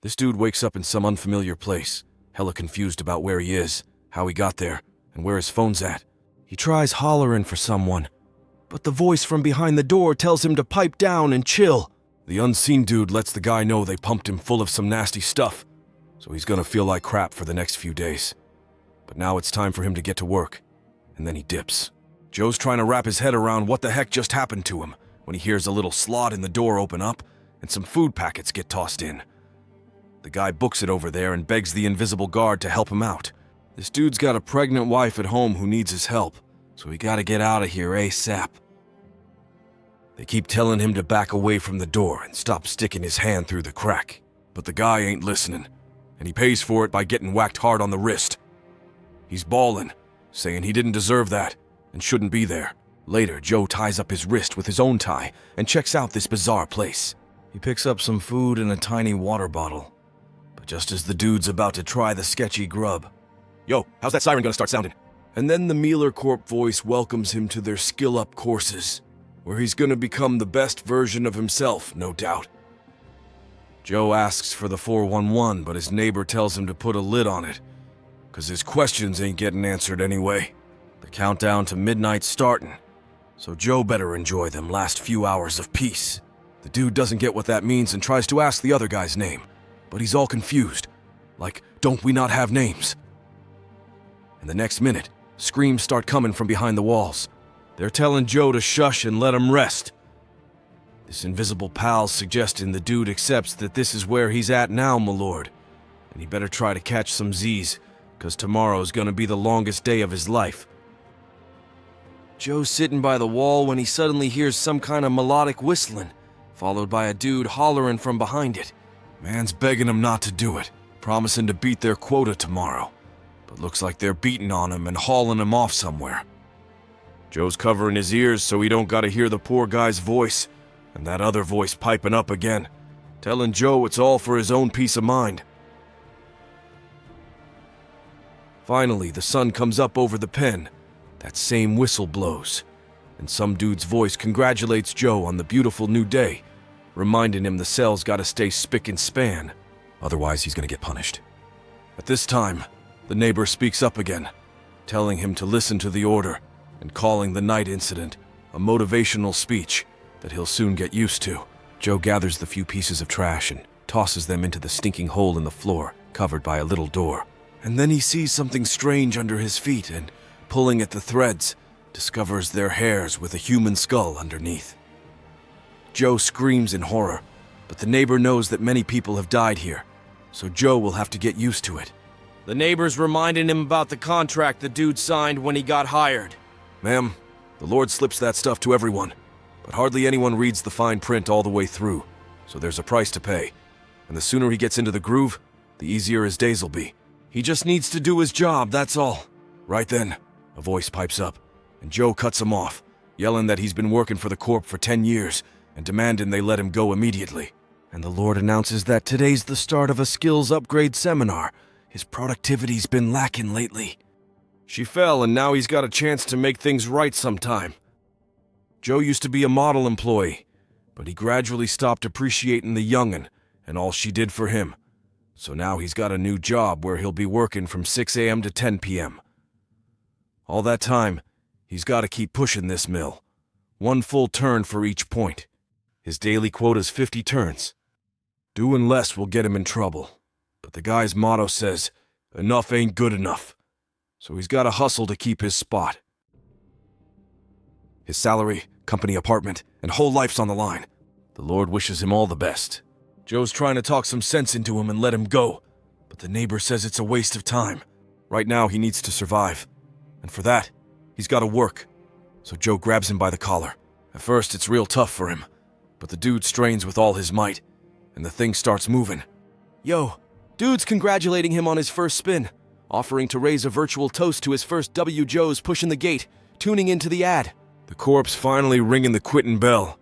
This dude wakes up in some unfamiliar place, hella confused about where he is, how he got there, and where his phone's at. He tries hollering for someone, but the voice from behind the door tells him to pipe down and chill. The unseen dude lets the guy know they pumped him full of some nasty stuff, so he's gonna feel like crap for the next few days. But now it's time for him to get to work, and then he dips. Joe's trying to wrap his head around what the heck just happened to him when he hears a little slot in the door open up and some food packets get tossed in. The guy books it over there and begs the invisible guard to help him out. This dude's got a pregnant wife at home who needs his help, so we gotta get out of here ASAP. They keep telling him to back away from the door and stop sticking his hand through the crack, but the guy ain't listening, and he pays for it by getting whacked hard on the wrist. He's bawling, saying he didn't deserve that and shouldn't be there. Later, Joe ties up his wrist with his own tie and checks out this bizarre place. He picks up some food and a tiny water bottle, but just as the dude's about to try the sketchy grub, "Yo, how's that siren gonna start sounding?" And then the Mealer Corp voice welcomes him to their skill-up courses, where he's gonna become the best version of himself, no doubt. Joe asks for the 411, but his neighbor tells him to put a lid on it, 'cause his questions ain't getting answered anyway. The countdown to midnight's starting, so Joe better enjoy them last few hours of peace. The dude doesn't get what that means and tries to ask the other guy's name, but he's all confused, like, don't we not have names? And the next minute, screams start coming from behind the walls. They're telling Joe to shush and let him rest. This invisible pal's suggesting the dude accepts that this is where he's at now, my lord, and he better try to catch some Z's, 'cause tomorrow's gonna be the longest day of his life. Joe's sitting by the wall when he suddenly hears some kind of melodic whistling, followed by a dude hollering from behind it. Man's begging him not to do it, promising to beat their quota tomorrow, but looks like they're beating on him and hauling him off somewhere. Joe's covering his ears so he don't gotta hear the poor guy's voice, and that other voice piping up again, telling Joe it's all for his own peace of mind. Finally, the sun comes up over the pen. That same whistle blows, and some dude's voice congratulates Joe on the beautiful new day, reminding him the cell's gotta stay spick and span, otherwise he's gonna get punished. At this time, the neighbor speaks up again, telling him to listen to the order and calling the night incident a motivational speech that he'll soon get used to. Joe gathers the few pieces of trash and tosses them into the stinking hole in the floor, covered by a little door. And then he sees something strange under his feet and, pulling at the threads, discovers their hairs with a human skull underneath. Joe screams in horror, but the neighbor knows that many people have died here, so Joe will have to get used to it. The neighbor's reminding him about the contract the dude signed when he got hired. "Ma'am, the Lord slips that stuff to everyone, but hardly anyone reads the fine print all the way through, so there's a price to pay, and the sooner he gets into the groove, the easier his days will be. He just needs to do his job, that's all." Right then, a voice pipes up, and Joe cuts him off, yelling that he's been working for the Corp for 10 years and demanding they let him go immediately. And the Lord announces that today's the start of a skills upgrade seminar. His productivity's been lacking lately. She fell, and now he's got a chance to make things right sometime. Joe used to be a model employee, but he gradually stopped appreciating the young'un and all she did for him. So now he's got a new job where he'll be working from 6 a.m. to 10 p.m. All that time, he's got to keep pushing this mill. One full turn for each point. His daily quota's 50 turns. Doing less will get him in trouble, but the guy's motto says, "Enough ain't good enough." So he's got to hustle to keep his spot. His salary, company apartment, and whole life's on the line. The Lord wishes him all the best. Joe's trying to talk some sense into him and let him go, but the neighbor says it's a waste of time. Right now, he needs to survive. And for that, he's got to work. So Joe grabs him by the collar. At first, it's real tough for him, but the dude strains with all his might, and the thing starts moving. Yo, dude's congratulating him on his first spin, offering to raise a virtual toast to his first W. Joe's pushing the gate, tuning into the ad. The Corp's finally ringing the quitting bell.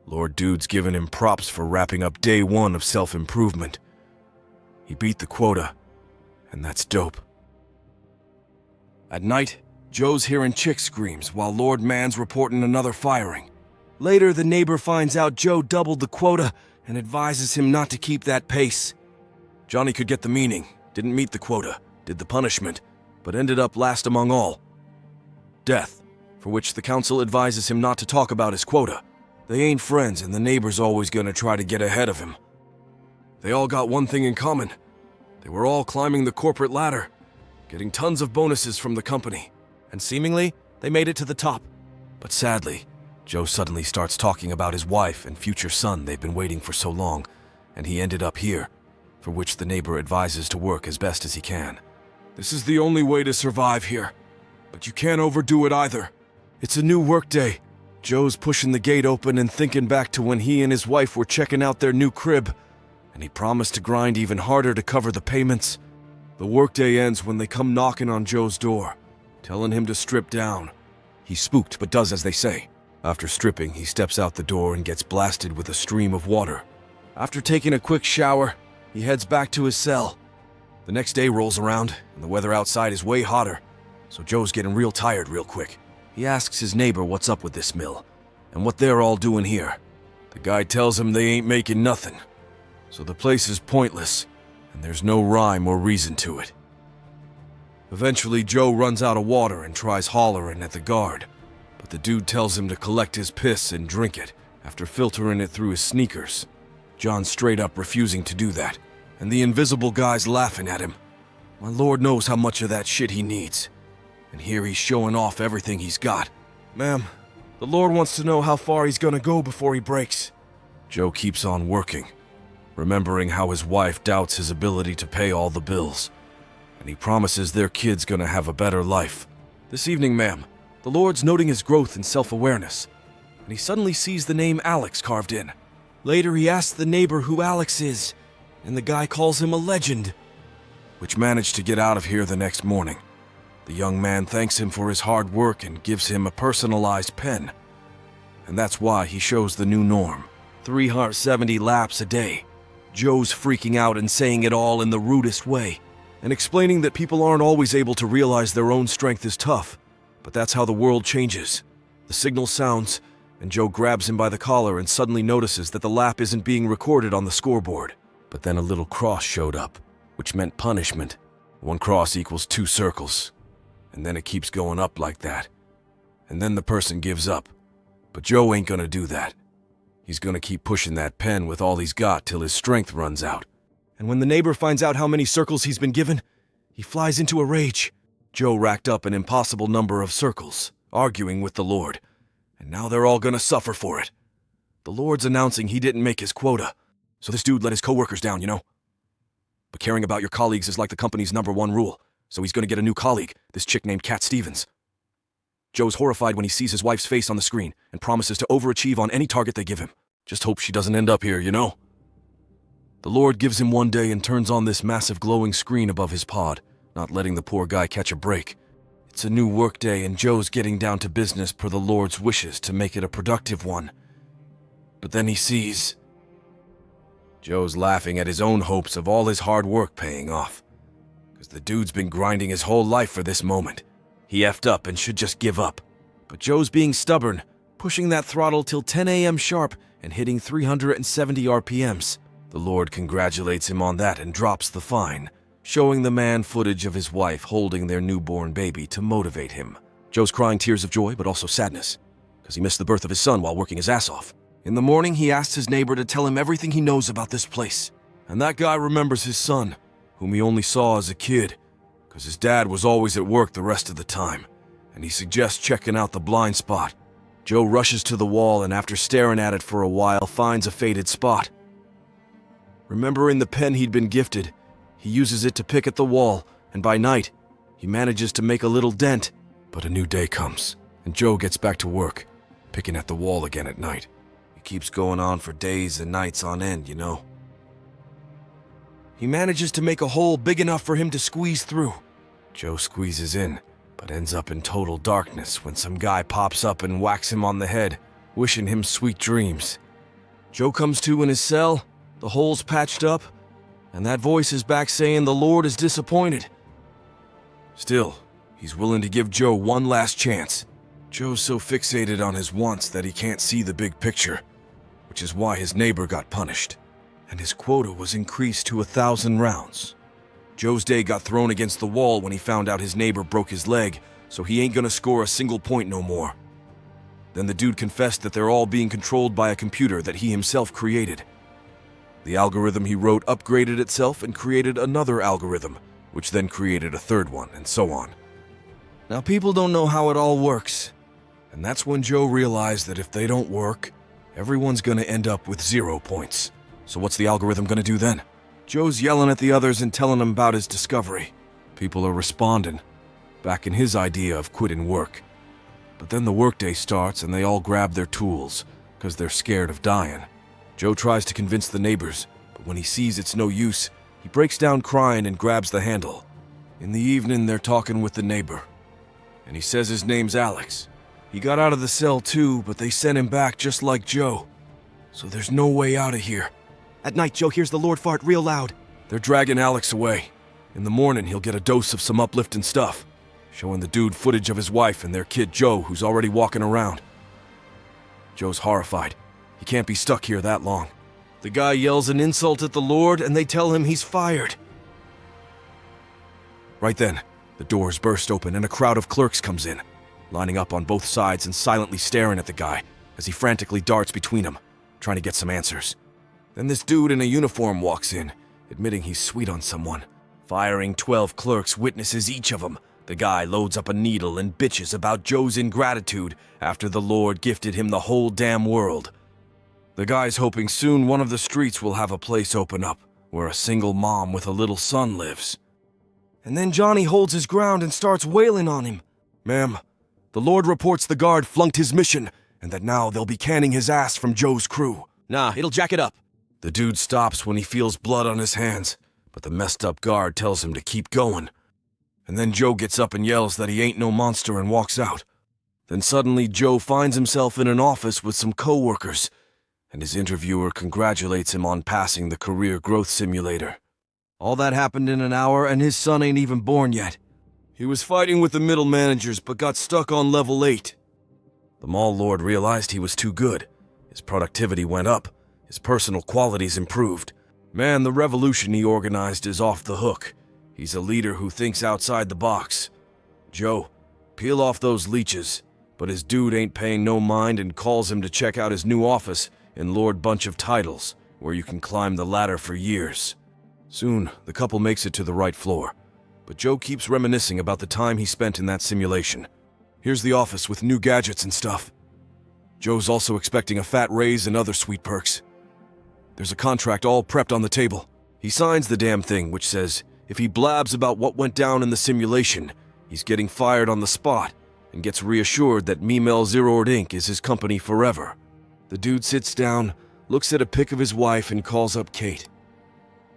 Lord Dude's giving him props for wrapping up day one of self-improvement. He beat the quota, and that's dope. At night, Joe's hearing chick screams while Lord Man's reporting another firing. Later, the neighbor finds out Joe doubled the quota and advises him not to keep that pace. Johnny could get the meaning, didn't meet the quota, did the punishment, but ended up last among all. Death, for which the council advises him not to talk about his quota. They ain't friends, and the neighbor's always gonna try to get ahead of him. They all got one thing in common. They were all climbing the corporate ladder, getting tons of bonuses from the company, and seemingly, they made it to the top. But sadly, Joe suddenly starts talking about his wife and future son they've been waiting for so long, and he ended up here, for which the neighbor advises to work as best as he can. This is the only way to survive here, but you can't overdo it either. It's a new workday. Joe's pushing the gate open and thinking back to when he and his wife were checking out their new crib, and he promised to grind even harder to cover the payments. The workday ends when they come knocking on Joe's door, telling him to strip down. He's spooked, but does as they say. After stripping, he steps out the door and gets blasted with a stream of water. After taking a quick shower, he heads back to his cell. The next day rolls around, and the weather outside is way hotter, so Joe's getting real tired real quick. He asks his neighbor what's up with this mill, and what they're all doing here. The guy tells him they ain't making nothing, so the place is pointless, and there's no rhyme or reason to it. Eventually, Joe runs out of water and tries hollering at the guard, but the dude tells him to collect his piss and drink it after filtering it through his sneakers. John's straight up refusing to do that, and the invisible guy's laughing at him. My lord knows how much of that shit he needs, and here he's showing off everything he's got. Ma'am, the Lord wants to know how far he's gonna go before he breaks. Joe keeps on working, remembering how his wife doubts his ability to pay all the bills, and he promises their kid's gonna have a better life. This evening, ma'am, the Lord's noting his growth and self-awareness, and he suddenly sees the name Alex carved in. Later, he asks the neighbor who Alex is, and the guy calls him a legend, which managed to get out of here the next morning. The young man thanks him for his hard work and gives him a personalized pen. And that's why he shows the new norm, 370 laps a day. Joe's freaking out and saying it all in the rudest way, and explaining that people aren't always able to realize their own strength is tough, but that's how the world changes. The signal sounds, and Joe grabs him by the collar and suddenly notices that the lap isn't being recorded on the scoreboard. But then a little cross showed up, which meant punishment. 1 cross equals 2 circles. And then it keeps going up like that. And then the person gives up. But Joe ain't gonna do that. He's gonna keep pushing that pen with all he's got till his strength runs out. And when the neighbor finds out how many circles he's been given, he flies into a rage. Joe racked up an impossible number of circles, arguing with the Lord. And now they're all gonna suffer for it. The Lord's announcing he didn't make his quota, so this dude let his coworkers down, you know? But caring about your colleagues is like the company's #1 rule. So he's gonna get a new colleague, this chick named Cat Stevens. Joe's horrified when he sees his wife's face on the screen and promises to overachieve on any target they give him. Just hope she doesn't end up here, you know? The Lord gives him one day and turns on this massive glowing screen above his pod, not letting the poor guy catch a break. It's a new workday and Joe's getting down to business per the Lord's wishes to make it a productive one. But then he sees... Joe's laughing at his own hopes of all his hard work paying off. The dude's been grinding his whole life for this moment. He effed up and should just give up. But Joe's being stubborn, pushing that throttle till 10 a.m. sharp and hitting 370 RPMs. The Lord congratulates him on that and drops the fine, showing the man footage of his wife holding their newborn baby to motivate him. Joe's crying tears of joy, but also sadness, because he missed the birth of his son while working his ass off. In the morning, he asks his neighbor to tell him everything he knows about this place. And that guy remembers his son, whom he only saw as a kid, because his dad was always at work the rest of the time, and he suggests checking out the blind spot. Joe rushes to the wall and after staring at it for a while finds a faded spot. Remembering the pen he'd been gifted, he uses it to pick at the wall, and by night, he manages to make a little dent. But a new day comes, and Joe gets back to work, picking at the wall again at night. It keeps going on for days and nights on end, you know. He manages to make a hole big enough for him to squeeze through. Joe squeezes in, but ends up in total darkness when some guy pops up and whacks him on the head, wishing him sweet dreams. Joe comes to in his cell, the hole's patched up, and that voice is back saying the Lord is disappointed. Still, he's willing to give Joe one last chance. Joe's so fixated on his wants that he can't see the big picture, which is why his neighbor got punished. And his quota was increased to 1,000 rounds. Joe's day got thrown against the wall when he found out his neighbor broke his leg, so he ain't gonna score a single point no more. Then the dude confessed that they're all being controlled by a computer that he himself created. The algorithm he wrote upgraded itself and created another algorithm, which then created a third one, and so on. Now people don't know how it all works, and that's when Joe realized that if they don't work, everyone's gonna end up with 0 points. So what's the algorithm gonna do then? Joe's yelling at the others and telling them about his discovery. People are responding, backing his idea of quitting work. But then the workday starts and they all grab their tools, because they're scared of dying. Joe tries to convince the neighbors, but when he sees it's no use, he breaks down crying and grabs the handle. In the evening, they're talking with the neighbor, and he says his name's Alex. He got out of the cell too, but they sent him back just like Joe. So there's no way out of here. At night, Joe hears the Lord fart real loud. They're dragging Alex away. In the morning, he'll get a dose of some uplifting stuff, showing the dude footage of his wife and their kid Joe, who's already walking around. Joe's horrified. He can't be stuck here that long. The guy yells an insult at the Lord, and they tell him he's fired. Right then, the doors burst open and a crowd of clerks comes in, lining up on both sides and silently staring at the guy as he frantically darts between them, trying to get some answers. Then this dude in a uniform walks in, admitting he's sweet on someone. Firing 12 clerks witnesses each of them. The guy loads up a needle and bitches about Joe's ingratitude after the Lord gifted him the whole damn world. The guy's hoping soon one of the streets will have a place open up where a single mom with a little son lives. And then Johnny holds his ground and starts wailing on him. Ma'am, the Lord reports the guard flunked his mission and that now they'll be canning his ass from Joe's crew. Nah, it'll jack it up. The dude stops when he feels blood on his hands, but the messed up guard tells him to keep going. And then Joe gets up and yells that he ain't no monster and walks out. Then suddenly Joe finds himself in an office with some co-workers, and his interviewer congratulates him on passing the career growth simulator. All that happened in an hour and his son ain't even born yet. He was fighting with the middle managers but got stuck on level 8. The mall lord realized he was too good. His productivity went up. His personal qualities improved. Man, the revolution he organized is off the hook. He's a leader who thinks outside the box. Joe, peel off those leeches, but his dude ain't paying no mind and calls him to check out his new office in Lord Bunch of Titles, where you can climb the ladder for years. Soon, the couple makes it to the right floor, but Joe keeps reminiscing about the time he spent in that simulation. Here's the office with new gadgets and stuff. Joe's also expecting a fat raise and other sweet perks. There's a contract all prepped on the table. He signs the damn thing, which says if he blabs about what went down in the simulation, he's getting fired on the spot, and gets reassured that Memel Zeroed Inc. is his company forever. The dude sits down, looks at a pic of his wife, and calls up Kate.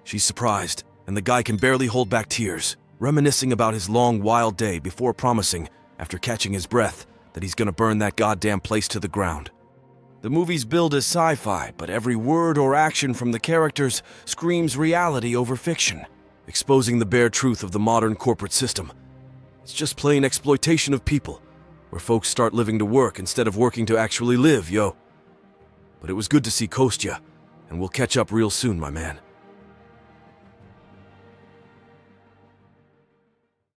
She's surprised, and the guy can barely hold back tears, reminiscing about his long, wild day before promising, after catching his breath, that he's gonna burn that goddamn place to the ground. The movie's billed as sci-fi, but every word or action from the characters screams reality over fiction, exposing the bare truth of the modern corporate system. It's just plain exploitation of people, where folks start living to work instead of working to actually live, yo. But it was good to see Kostya, and we'll catch up real soon, my man.